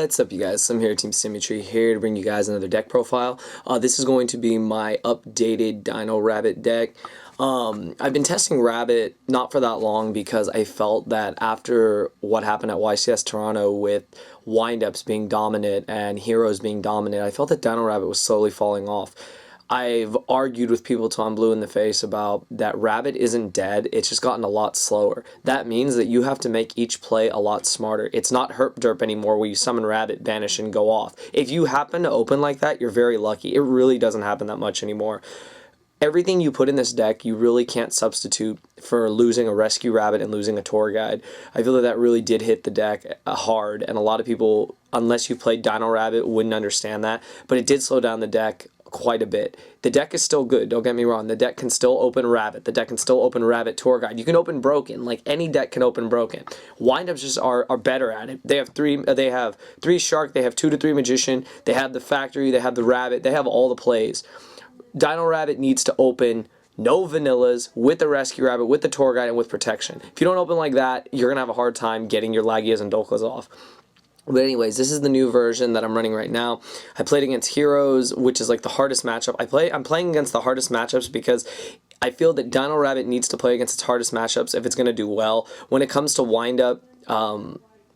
What's up, you guys? I'm here at SlimXTeamSymmetry, here to bring you guys another deck profile. This is going to be my updated Dino Rabbit deck. I've been testing Rabbit not for that long because I felt that after what happened at YCS Toronto with windups being dominant and heroes being dominant, I felt that Dino Rabbit was slowly falling off. I've argued with people till I'm blue in the face about that Rabbit isn't dead, it's just gotten a lot slower. That means that you have to make each play a lot smarter. It's not herp derp anymore where you summon Rabbit, vanish, and go off. If you happen to open like that, you're very lucky. It really doesn't happen that much anymore. Everything you put in this deck, you really can't substitute for losing a Rescue Rabbit and losing a Tour Guide. I feel that that really did hit the deck hard, and a lot of people, unless you played Dino Rabbit, wouldn't understand that, but it did slow down the deck quite a bit. The deck is still good, don't get me wrong. The deck can still open Rabbit. The deck can still open Rabbit Tour Guide. You can open Broken. Like, any deck can open Broken. Windups just are better at it. They have three Shark, they have 2 to 3 Magician, they have the Factory, they have the Rabbit, they have all the plays. Dino Rabbit needs to open no vanillas with the Rescue Rabbit, with the Tour Guide, and with Protection. If you don't open like that, you're going to have a hard time getting your Lagias and Doklas off. But anyways, this is the new version that I'm running right now. I played against Heroes, which is like the hardest matchup. I'm playing against the hardest matchups because I feel that Dino Rabbit needs to play against its hardest matchups if it's going to do well. When it comes to windup,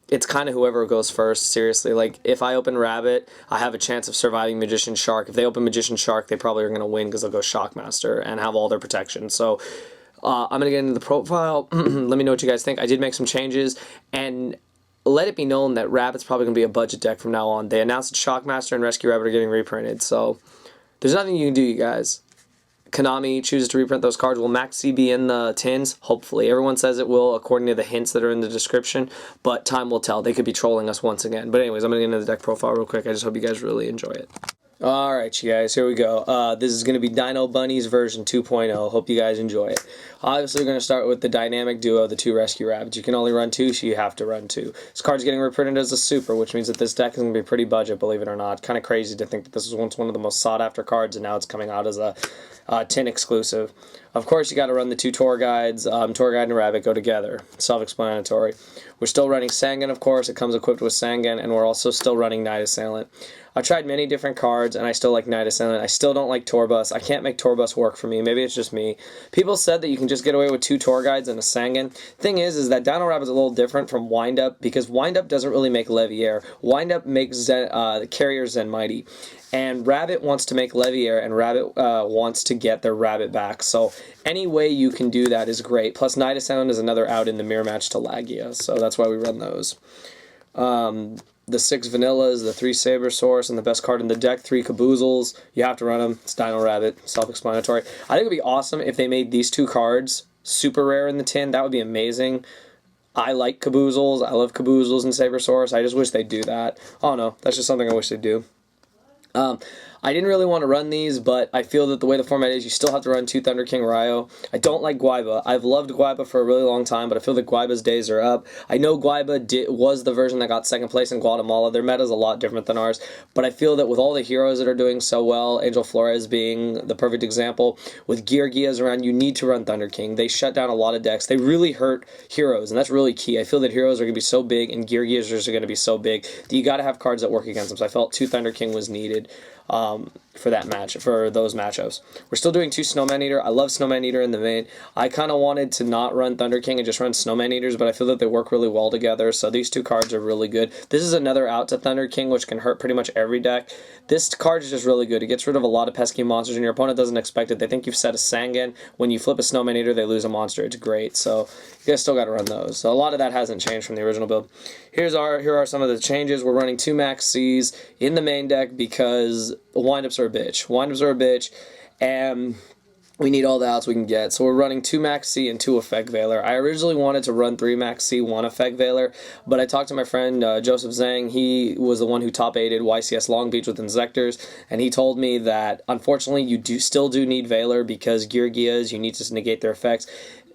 it's kind of whoever goes first, seriously. Like, if I open Rabbit, I have a chance of surviving Magician Shark. If they open Magician Shark, they probably are going to win because they'll go Shockmaster and have all their protection. So, I'm going to get into the profile. Let me know what you guys think. I did make some changes, and let it be known that Rabbit's probably going to be a budget deck from now on. They announced that Shockmaster and Rescue Rabbit are getting reprinted, so there's nothing you can do, you guys. Konami chooses to reprint those cards. Will Max C be in the tins? Hopefully. Everyone says it will, according to the hints that are in the description, but time will tell. They could be trolling us once again. But anyways, I'm going to get into the deck profile real quick. I just hope you guys really enjoy it. Alright, you guys, here we go. This is going to be Dino-Bunnies version 2.0. Hope you guys enjoy it. Obviously, we're going to start with the dynamic duo, the 2 Rescue Rabbits. You can only run 2, so you have to run 2. This card's getting reprinted as a super, which means that this deck is going to be pretty budget, believe it or not. Kind of crazy to think that this was once one of the most sought-after cards, and now it's coming out as a tin exclusive. Of course, you got to run the 2 Tour Guides. Tour Guide and Rabbit go together. Self-explanatory. We're still running Sangan, of course. It comes equipped with Sangan, and we're also still running Night Assailant. I've tried many different cards, and I still like Night Assailant. I still don't like Tourbus. I can't make Tourbus work for me. Maybe it's just me. People said that you can just get away with 2 Tour Guides and a Sangan. Thing is that Dino Rabbit's a little different from Windup, because Windup doesn't really make Leviair. Windup makes the Carrier Zen Mighty. And Rabbit wants to make Leviair, and Rabbit wants to get their Rabbit back. So any way you can do that is great. Plus, Night Assailant is another out in the mirror match to Lagia, so that's why we run those. The 6 Vanillas, the 3 Sabersaurus, and the best card in the deck, 3 Caboozles. You have to run them. It's Dino Rabbit, self-explanatory. I think it would be awesome if they made these 2 cards super rare in the tin. That would be amazing. I like Caboozles. I love Caboozles and Sabersaurus. I just wish they'd do that. Oh no, that's just something I wish they'd do. I didn't really want to run these, but I feel that the way the format is, you still have to run 2 Thunder King Ryo. I don't like Guaiba. I've loved Guaiba for a really long time, but I feel that Guaiba's days are up. I know Guaiba was the version that got 2nd place in Guatemala. Their meta's a lot different than ours, but I feel that with all the heroes that are doing so well, Angel Flores being the perfect example, with Geargias around, you need to run Thunder King. They shut down a lot of decks. They really hurt heroes, and that's really key. I feel that heroes are going to be so big, and Geargias are going to be so big, that you got to have cards that work against them. So I felt 2 Thunder King was needed. For those matchups. We're still doing 2 Snowman Eater. I love Snowman Eater in the main. I kind of wanted to not run Thunder King and just run Snowman Eaters, but I feel that they work really well together, so these 2 cards are really good. This is another out to Thunder King, which can hurt pretty much every deck. This card is just really good. It gets rid of a lot of pesky monsters, and your opponent doesn't expect it. They think you've set a Sangan. When you flip a Snowman Eater, they lose a monster. It's great, so you guys still got to run those. So a lot of that hasn't changed from the original build. Here are some of the changes. We're running 2 Max Cs in the main deck because windups are a bitch. Windups are a bitch, and we need all the outs we can get. So we're running 2 Max C and 2 Effect Veiler. I originally wanted to run 3 Max C, 1 Effect Veiler, but I talked to my friend Joseph Zhang. He was the one who top 8'd YCS Long Beach with Insectors, and he told me that unfortunately you still do need Veiler because Geargias, you need to negate their effects.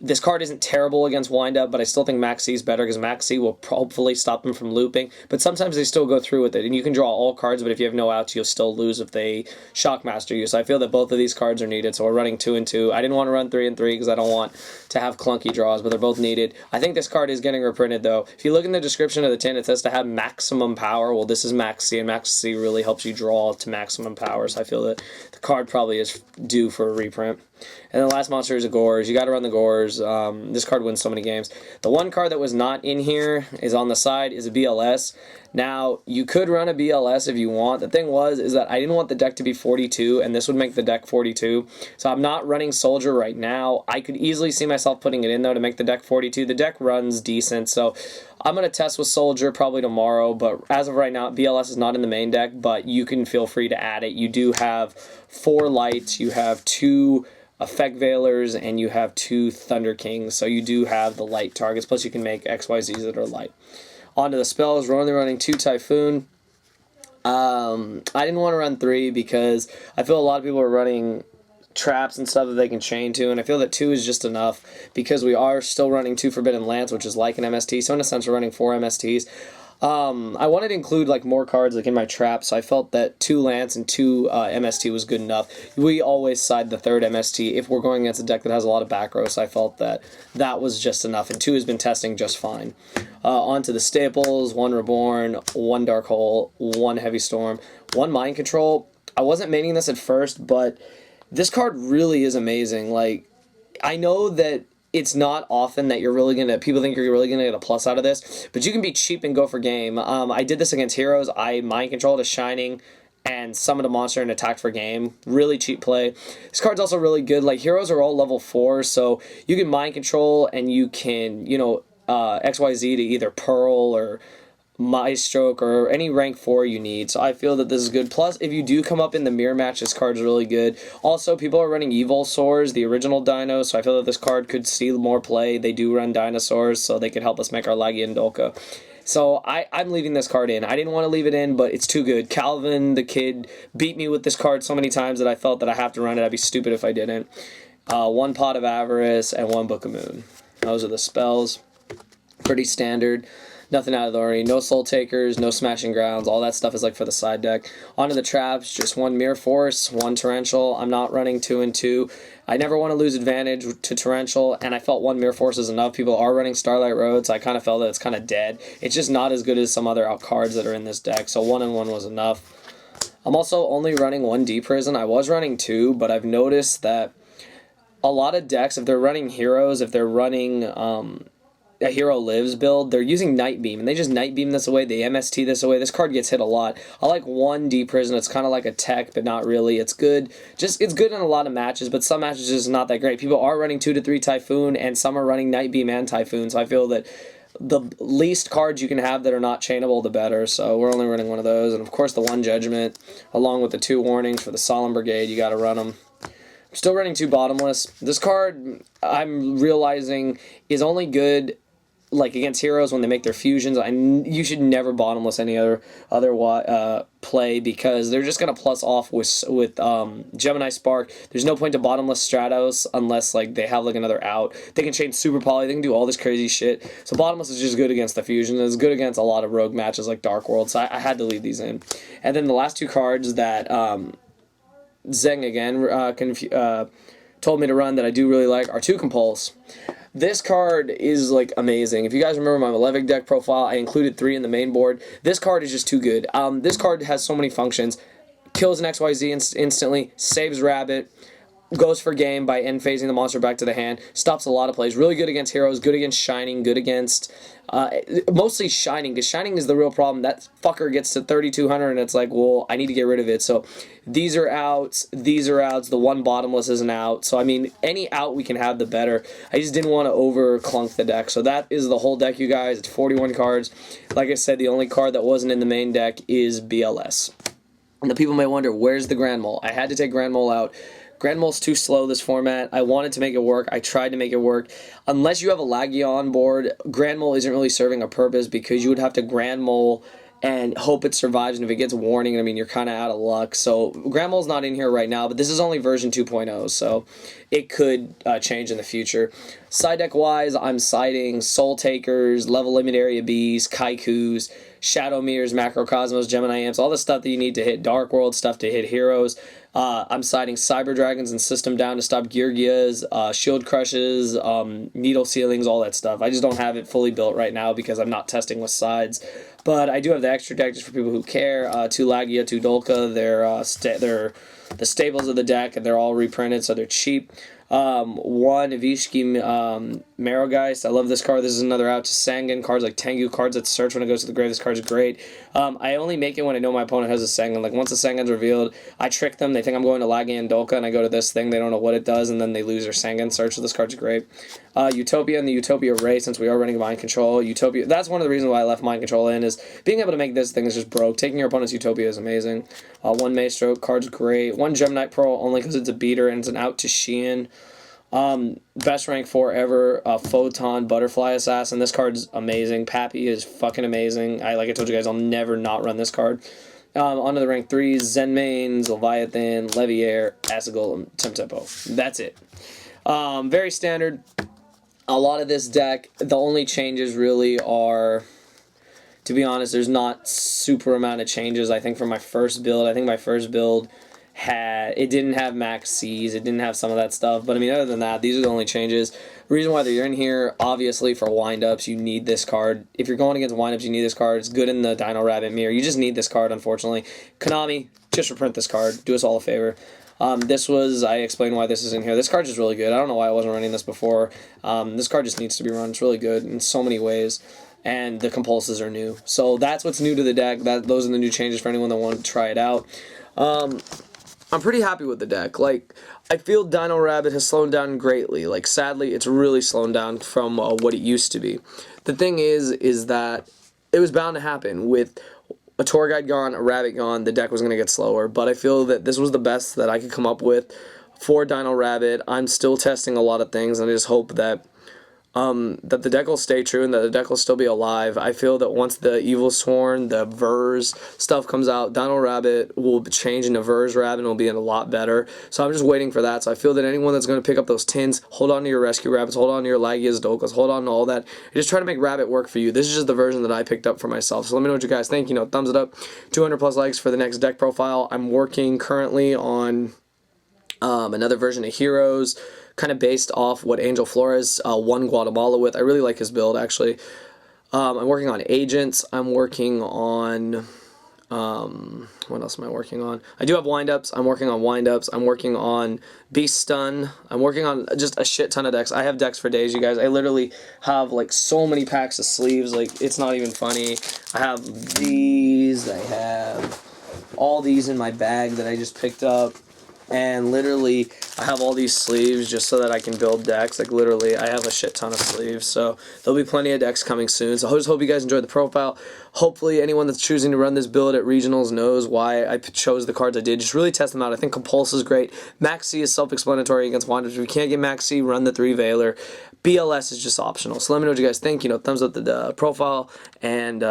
This card isn't terrible against windup, but I still think Max C is better because Max C will hopefully stop them from looping. But sometimes they still go through with it, and you can draw all cards, but if you have no outs, you'll still lose if they Shockmaster you. So I feel that both of these cards are needed, so we're running 2 and 2. I didn't want to run 3 and 3 because I don't want to have clunky draws, but they're both needed. I think this card is getting reprinted, though. If you look in the description of the tin, it says to have maximum power. Well, this is Max C, and Max C really helps you draw to maximum power, so I feel that the card probably is due for a reprint. And the last monster is a Gores. You got to run the Gores. This card wins so many games. The one card that was not in here is on the side is a BLS. Now, you could run a BLS if you want. The thing is that I didn't want the deck to be 42, and this would make the deck 42. So I'm not running Soldier right now. I could easily see myself putting it in, though, to make the deck 42. The deck runs decent, so I'm going to test with Soldier probably tomorrow. But as of right now, BLS is not in the main deck, but you can feel free to add it. You do have 4 lights. You have 2... Effect Veilers, and you have 2 Thunder Kings, so you do have the light targets, plus you can make XYZs that are light. On to the spells, we're only running 2 Typhoon. I didn't want to run 3 because I feel a lot of people are running traps and stuff that they can chain to, and I feel that 2 is just enough because we are still running 2 Forbidden Lance, which is like an MST, so in a sense we're running 4 MSTs. I wanted to include like more cards like in my trap, so I felt that 2 Lance and 2 MST was good enough. We always side the 3rd MST if we're going against a deck that has a lot of back row, so I felt that that was just enough, and 2 has been testing just fine. On to the staples, 1 Reborn, 1 Dark Hole, 1 Heavy Storm, 1 Mind Control. I wasn't maining this at first, but this card really is amazing. Like, I know that it's not often that you're really gonna, people think you're really gonna get a plus out of this, but you can be cheap and go for game. I did this against Heroes. I mind controlled a Shining and summoned a monster and attacked for game. Really cheap play. This card's also really good. Like, Heroes are all level 4, so you can mind control and you can, you know, XYZ to either Pearl or Maestroke or any rank 4 you need, so I feel that this is good. Plus, if you do come up in the mirror match, this card's really good. Also, people are running Evil Swords, the original Dino, so I feel that this card could see more play. They do run dinosaurs, so they could help us make our Lagi and Dolka. So I'm leaving this card in. I didn't want to leave it in, but it's too good. Calvin, the kid, beat me with this card so many times that I felt that I have to run it. I'd be stupid if I didn't. 1 Pot of Avarice and 1 Book of Moon. Those are the spells. Pretty standard. Nothing out of the ordinary. No Soul Takers, no Smashing Grounds. All that stuff is like for the side deck. Onto the traps, just 1 Mirror Force, 1 Torrential. I'm not running 2 and 2. I never want to lose advantage to Torrential, and I felt 1 Mirror Force is enough. People are running Starlight Road, so I kind of felt that it's kind of dead. It's just not as good as some other cards that are in this deck, so 1 and 1 was enough. I'm also only running 1 D Prison. I was running 2, but I've noticed that a lot of decks, if they're running Heroes, if they're running a Hero Lives build, they're using Night Beam, and they just Night Beam this away, they MST this away. This card gets hit a lot. I like 1 D Prison. It's kind of like a tech, but not really. It's good. It's good in a lot of matches, but some matches is not that great. People are running 2 to 3 Typhoon, and some are running Night Beam and Typhoon, so I feel that the least cards you can have that are not chainable, the better, so we're only running 1 of those. And of course the 1 Judgment, along with the 2 warnings for the Solemn Brigade. You got to run them. I'm still running 2 Bottomless. This card, I'm realizing, is only good like against Heroes when they make their fusions. You should never Bottomless any other play because they're just gonna plus off with Gemini Spark. There's no point to Bottomless Stratos unless like they have like another out. They can change Super Poly. They can do all this crazy shit. So Bottomless is just good against the fusion. It's good against a lot of rogue matches like Dark World. So I had to leave these in. And then the last 2 cards that Zeng again told me to run that I do really like are 2 Compulse. This card is like amazing. If you guys remember my Malevich deck profile, I included 3 in the main board. This card is just too good. This card has so many functions. Kills an XYZ instantly, saves Rabbit, goes for game by end phasing the monster back to the hand, stops a lot of plays. Really good against Heroes, good against Shining, good against mostly Shining, because Shining is the real problem. That fucker gets to 3200 and it's like, well, I need to get rid of it. So these are outs, these are outs, the 1 Bottomless is an out. So I mean, any out we can have, the better. I just didn't want to over clunk the deck. So that is the whole deck, you guys. It's 41 cards. Like I said, the only card that wasn't in the main deck is BLS. And the people may wonder, where's the Grand Mole? I had to take Grand Mole out. Grand Mole's too slow this format. I wanted to make it work. I tried to make it work. Unless you have a Lagi on board, Grand Mole isn't really serving a purpose because you would have to Grand Mole and hope it survives, and if it gets warning, I mean, you're kind of out of luck. So Grandma's not in here right now, but this is only version 2.0, so it could change in the future. Side deck wise, I'm siding Soul Takers, Level Limit Area Bees, Kaikus, Shadow Mirrors, Macrocosmos, Gemini Amps, all the stuff that you need to hit Dark World, stuff to hit heroes. I'm siding Cyber Dragons and System Down to stop Geargias, Shield Crushes, Needle Ceilings, all that stuff. I just don't have it fully built right now because I'm not testing with sides. But I do have the extra deck just for people who care. 2 Lagia, 2 Dolka. They're the staples of the deck, and they're all reprinted, so they're cheap. 1 Vishki Marrowgeist. I love this card. This is another out to Sangan. Cards like Tengu, cards that search when it goes to the grave. This card's great. I only make it when I know my opponent has a Sangan. Like, once the Sangan's revealed, I trick them. They think I'm going to Lagia and Dolka, and I go to this thing. They don't know what it does, and then they lose their Sangan search, so this card's great. Utopia and the Utopia Ray, since we are running Mind Control. Utopia, that's one of the reasons why I left Mind Control in, is being able to make this thing is just broke. Taking your opponent's Utopia is amazing. 1 Maestro, card's great. 1 Gemini Pearl, only because it's a beater, and it's an out to Shein. Best rank 4 ever, Photon Butterfly Assassin. This card's amazing. Pappy is fucking amazing. Like I told you guys, I'll never not run this card. Onto the rank 3s, Zenmaines, Leviathan, Leviair, Asagul, and Temtempo. That's it. Very standard. A lot of this deck, the only changes really are, to be honest, there's not super amount of changes. I think from my first build, it didn't have max C's, it didn't have some of that stuff, but I mean, other than that, these are the only changes. The reason why they're in here, obviously for windups, you need this card. If you're going against windups, you need this card. It's good in the Dino Rabbit mirror. You just need this card, unfortunately. Konami, just reprint this card. Do us all a favor. I explained why this is in here. This card's just really good. I don't know why I wasn't running this before. This card just needs to be run. It's really good in so many ways. And the compulses are new. So that's what's new to the deck. Those are the new changes for anyone that wanted to try it out. I'm pretty happy with the deck. Like, I feel Dino Rabbit has slowed down greatly. Like, sadly, it's really slowed down from what it used to be. The thing is that it was bound to happen. With a tour guide gone, a rabbit gone, the deck was going to get slower. But I feel that this was the best that I could come up with for Dino Rabbit. I'm still testing a lot of things, and I just hope that the deck will stay true and that the deck will still be alive. I feel that once the Evil Sworn, the Verse stuff comes out, Dino Rabbit will change into Verse Rabbit and will be a lot better. So I'm just waiting for that. So I feel that anyone that's going to pick up those tins, hold on to your Rescue Rabbits, hold on to your Lagias, Dolkas, hold on to all that. Just try to make Rabbit work for you. This is just the version that I picked up for myself. So let me know what you guys think. You know, thumbs it up. 200 plus likes for the next deck profile. I'm working currently on another version of Heroes, kind of based off what Angel Flores won Guatemala with. I really like his build, actually. I'm working on Agents. I'm working on... what else am I working on? I do have windups. I'm working on windups. I'm working on Beast Stun. I'm working on just a shit ton of decks. I have decks for days, you guys. I literally have, like, so many packs of sleeves. Like, it's not even funny. I have these. I have all these in my bag that I just picked up. And literally, I have all these sleeves just so that I can build decks. Like, literally, I have a shit ton of sleeves. So, there'll be plenty of decks coming soon. So, I just hope you guys enjoyed the profile. Hopefully, anyone that's choosing to run this build at Regionals knows why I chose the cards I did. Just really test them out. I think Compulse is great. Max C is self-explanatory against Wanderers. If you can't get Max C, run the 3 Veiler. BLS is just optional. So, let me know what you guys think. You know, thumbs up the profile. And,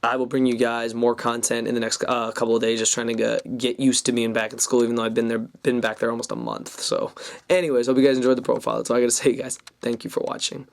I will bring you guys more content in the next couple of days, just trying to get used to being back in school, even though I've been back there almost a month. So anyways, hope you guys enjoyed the profile. That's all I got to say, guys. Thank you for watching.